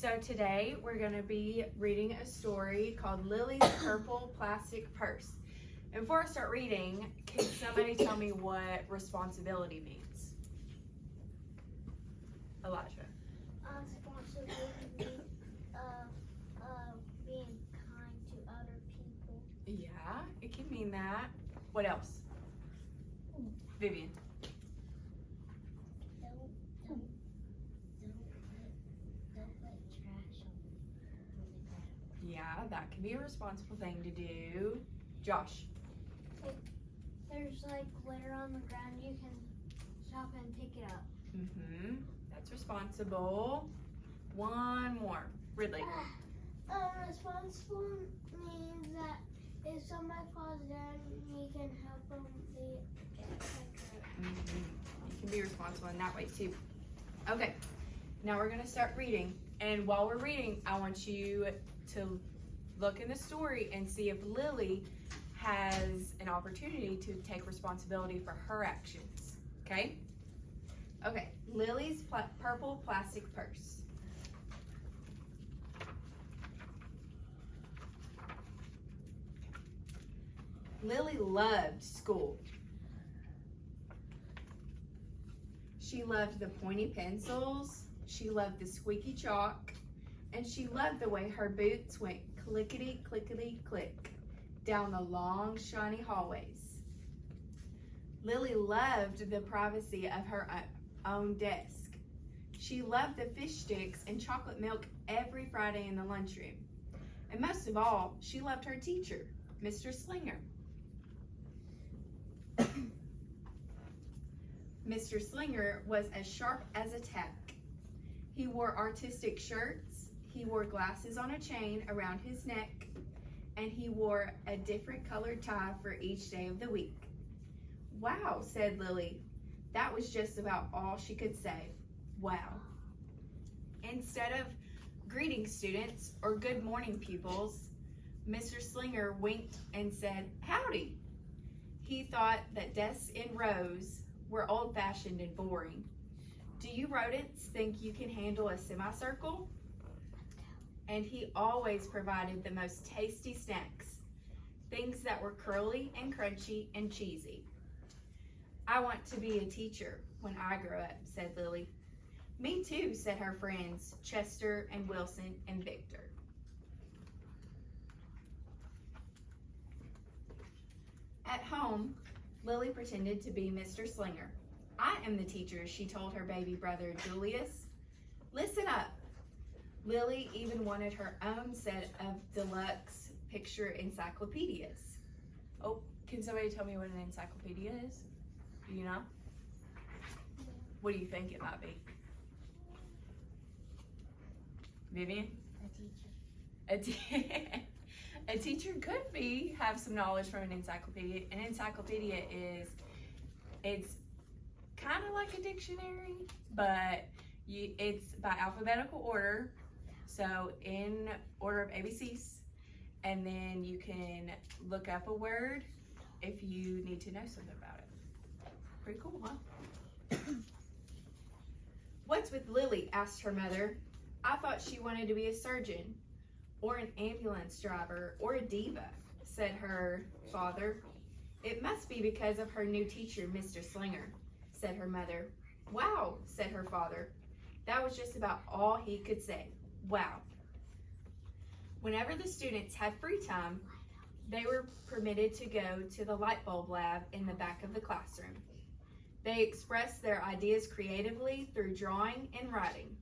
So today we're going to be reading a story called Lily's Purple Plastic Purse. And before I start reading, can somebody tell me what responsibility means? Elijah. Responsibility of being kind to other people. Yeah, it can mean that. What else? Vivian. Don't put trash on really bad. Yeah, that can be a responsible thing to do. Josh. If there's like glitter on the ground, you can stop and pick it up. That's responsible. One more. Ridley. Responsible means that if somebody falls down, you can help them get picked up. You can be responsible in that way too. Okay, now we're gonna start reading. And while we're reading, I want you to look in the story and see if Lily has an opportunity to take responsibility for her actions, okay? Okay, Lily's purple plastic purse. Lily loved school. She loved the pointy pencils, she loved the squeaky chalk, and she loved the way her boots went clickety, clickety, click down the long, shiny hallways. Lily loved the privacy of her own desk. She loved the fish sticks and chocolate milk every Friday in the lunchroom. And most of all, she loved her teacher, Mr. Slinger. Mr. Slinger was as sharp as a tack. He wore artistic shirts, he wore glasses on a chain around his neck, and he wore a different colored tie for each day of the week. Wow, said Lily. That was just about all she could say. Wow. Instead of greeting students or good morning pupils, Mr. Slinger winked and said, howdy. He thought that desks in rows were old-fashioned and boring. Do you rodents think you can handle a semicircle? And he always provided the most tasty snacks, things that were curly and crunchy and cheesy. I want to be a teacher when I grow up, said Lily. Me too, said her friends Chester and Wilson and Victor. At home, Lily pretended to be Mr. Slinger. I am the teacher, she told her baby brother Julius. Listen up. Lily even wanted her own set of deluxe picture encyclopedias. Oh, can somebody tell me what an encyclopedia is? Do you know? What do you think it might be? Vivian? A teacher. A teacher could have some knowledge from an encyclopedia. An encyclopedia it's kind of like a dictionary, but it's by alphabetical order. So in order of ABCs, and then you can look up a word if you need to know something about it. Pretty cool, huh? What's with Lily? Asked her mother. I thought she wanted to be a surgeon or an ambulance driver or a diva, said her father. It must be because of her new teacher, Mr. Slinger, said her mother. Wow, said her father. That was just about all he could say. Wow. Whenever the students had free time, they were permitted to go to the light bulb lab in the back of the classroom. They expressed their ideas creatively through drawing and writing.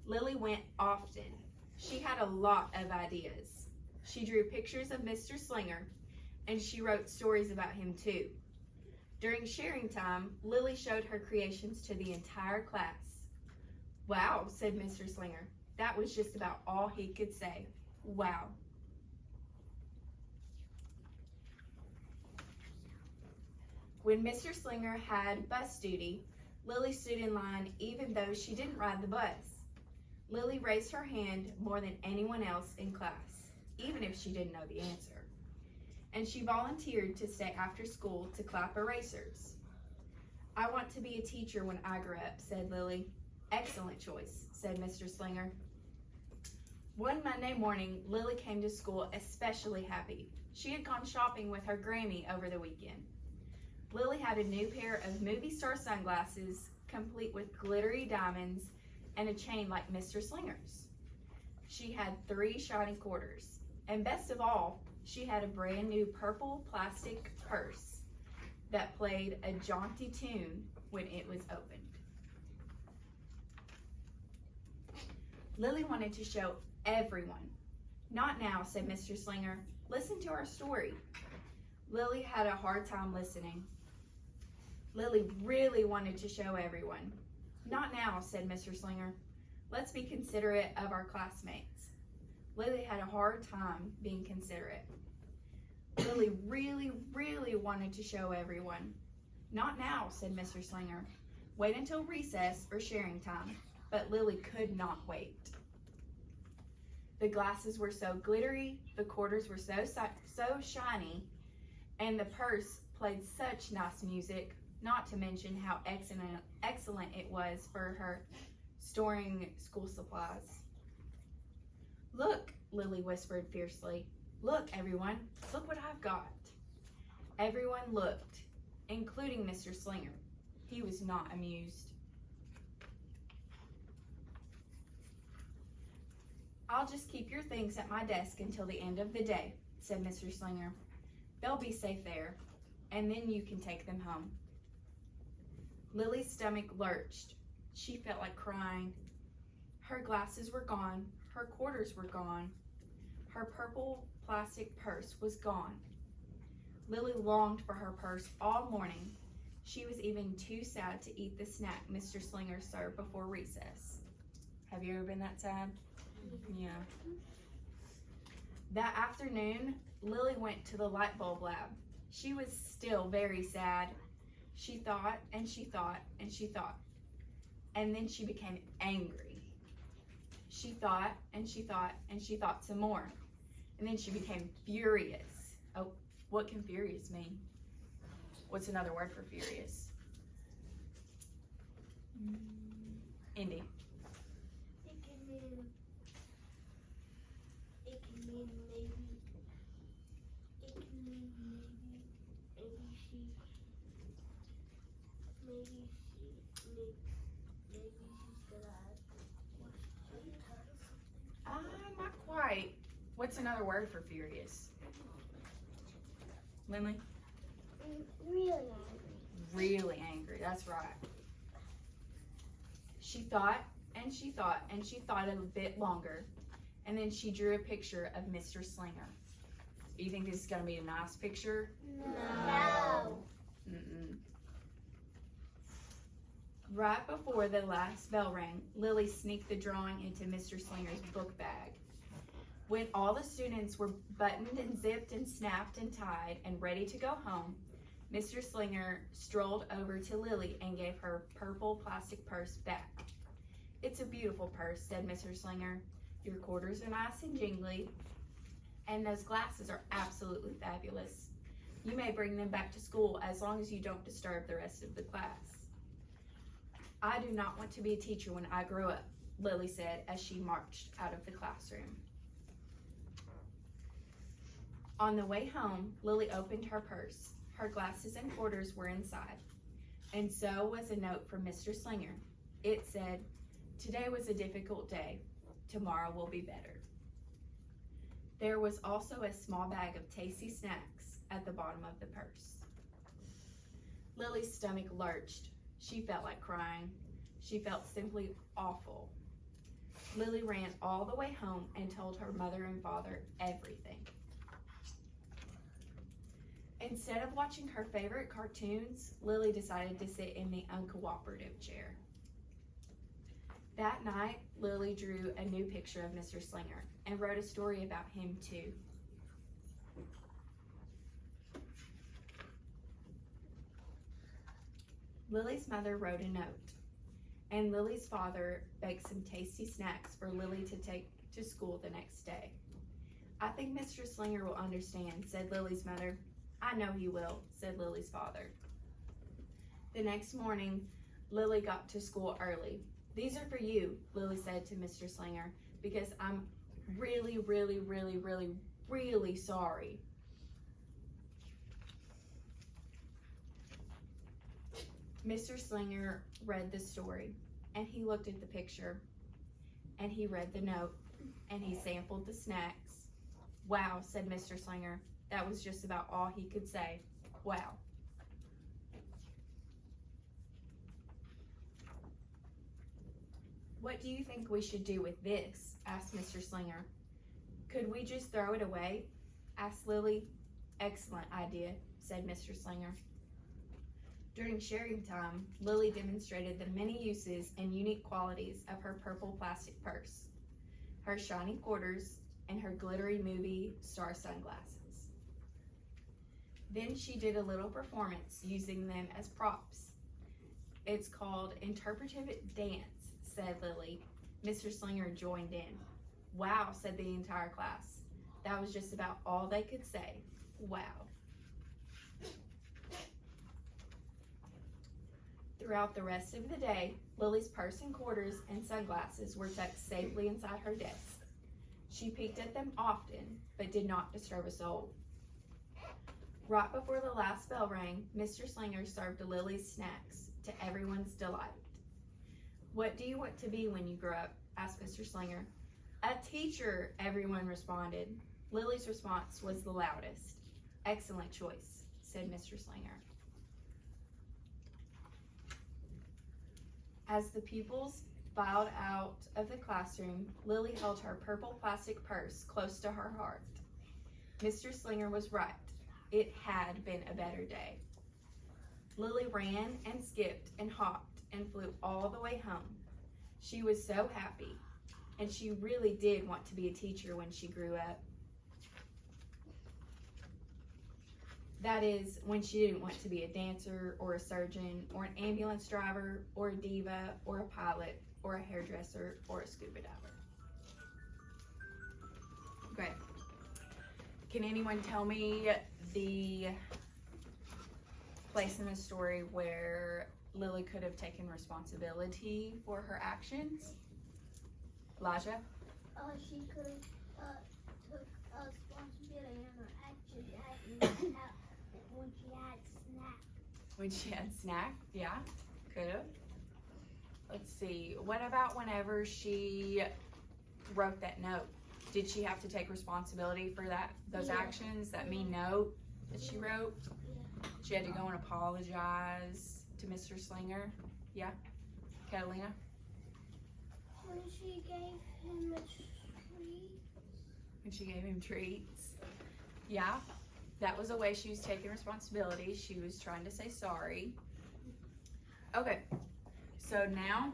Lily went often. She had a lot of ideas. She drew pictures of Mr. Slinger, and she wrote stories about him too. During sharing time, Lily showed her creations to the entire class. Wow, said Mr. Slinger. That was just about all he could say. Wow. When Mr. Slinger had bus duty, Lily stood in line even though she didn't ride the bus. Lily raised her hand more than anyone else in class, even if she didn't know the answer. And she volunteered to stay after school to clap erasers. I want to be a teacher when I grow up, said Lily. Excellent choice, said Mr. Slinger. One Monday morning, Lily came to school especially happy. She had gone shopping with her Grammy over the weekend. Lily had a new pair of movie star sunglasses, complete with glittery diamonds and a chain like Mr. Slinger's. She had 3 shiny quarters. And best of all, she had a brand new purple plastic purse that played a jaunty tune when it was opened. Lily wanted to show everyone. Not now, said Mr. Slinger. Listen to our story. Lily had a hard time listening. Lily really wanted to show everyone. Not now, said Mr. Slinger. Let's be considerate of our classmates. Lily had a hard time being considerate. Lily really wanted to show everyone. Not now, said Mr. Slinger. Wait until recess or sharing time. But Lily could not wait. The glasses were so glittery, the quarters were so shiny, and the purse played such nice music, not to mention how excellent it was for her storing school supplies. Look, Lily whispered fiercely. Look, everyone, look what I've got. Everyone looked, including Mr. Slinger. He was not amused. I'll just keep your things at my desk until the end of the day, said Mr. Slinger. They'll be safe there, and then you can take them home. Lily's stomach lurched. She felt like crying. Her glasses were gone. Her quarters were gone. Her purple plastic purse was gone. Lily longed for her purse all morning. She was even too sad to eat the snack Mr. Slinger served before recess. Have you ever been that sad? Yeah. That afternoon, Lily went to the light bulb lab. She was still very sad. She thought and she thought and she thought. And then she became angry. She thought and she thought and she thought some more. And then she became furious. Oh, what can furious mean? What's another word for furious? Indy. Not quite. What's another word for furious? Lindley? Really angry. Really angry, that's right. She thought and she thought and she thought a bit longer. And then she drew a picture of Mr. Slinger. Do you think this is going to be a nice picture? No. Mm-mm. Right before the last bell rang, Lily sneaked the drawing into Mr. Slinger's book bag. When all the students were buttoned and zipped and snapped and tied and ready to go home, Mr. Slinger strolled over to Lily and gave her purple plastic purse back. It's a beautiful purse, said Mr. Slinger. Your quarters are nice and jingly, and those glasses are absolutely fabulous. You may bring them back to school as long as you don't disturb the rest of the class. I do not want to be a teacher when I grow up, Lily said as she marched out of the classroom. On the way home, Lily opened her purse. Her glasses and quarters were inside, and so was a note from Mr. Slinger. It said, "Today was a difficult day. Tomorrow will be better." There was also a small bag of tasty snacks at the bottom of the purse. Lily's stomach lurched. She felt like crying. She felt simply awful. Lily ran all the way home and told her mother and father everything. Instead of watching her favorite cartoons, Lily decided to sit in the uncooperative chair. That night, Lily drew a new picture of Mr. Slinger and wrote a story about him too. Lily's mother wrote a note, and Lily's father baked some tasty snacks for Lily to take to school the next day. "I think Mr. Slinger will understand," said Lily's mother. "I know he will," said Lily's father. The next morning, Lily got to school early. "These are for you," Lily said to Mr. Slinger, "because I'm really, really, really, really, really sorry. Mr. Slinger read the story, and he looked at the picture, and he read the note, and he sampled the snacks. Wow, said Mr. Slinger. That was just about all he could say. Wow. What do you think we should do with this? Asked Mr. Slinger. Could we just throw it away? Asked Lily. Excellent idea, said Mr. Slinger. During sharing time, Lily demonstrated the many uses and unique qualities of her purple plastic purse, her shiny quarters, and her glittery movie star sunglasses. Then she did a little performance using them as props. It's called interpretive dance, said Lily. Mr. Slinger joined in. Wow, said the entire class. That was just about all they could say. Wow. Throughout the rest of the day, Lily's purse and quarters and sunglasses were tucked safely inside her desk. She peeked at them often, but did not disturb a soul. Right before the last bell rang, Mr. Slinger served Lily's snacks, to everyone's delight. What do you want to be when you grow up? Asked Mr. Slinger. A teacher, everyone responded. Lily's response was the loudest. Excellent choice, said Mr. Slinger. As the pupils filed out of the classroom, Lily held her purple plastic purse close to her heart. Mr. Slinger was right. It had been a better day. Lily ran and skipped and hopped and flew all the way home. She was so happy, and she really did want to be a teacher when she grew up. That is, when she didn't want to be a dancer or a surgeon or an ambulance driver or a diva or a pilot or a hairdresser or a scuba diver. Great. Can anyone tell me the place in the story where Lily could have taken responsibility for her actions? Elijah? She could have took responsibility on her actions when she had snack. When she had snack? Yeah, could have. Let's see. What about whenever she wrote that note? Did she have to take responsibility for those actions, that mean note that she wrote? Yeah. She had to go and apologize to Mr. Slinger? Yeah? Catalina? When she gave him a treat. When she gave him treats? Yeah? That was a way she was taking responsibility. She was trying to say sorry. Okay, so now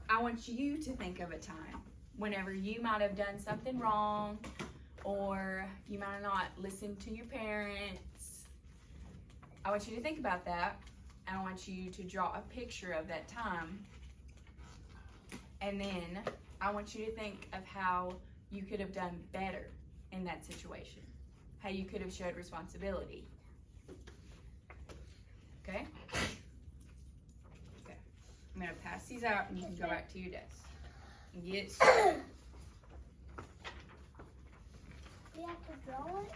I want you to think of a time whenever you might have done something wrong, or you might have not listened to your parents. I want you to think about that, and I want you to draw a picture of that time. And then I want you to think of how you could have done better in that situation. How you could have showed responsibility. Okay? Okay. I'm going to pass these out and you can go back to your desk and get started. We have to draw it?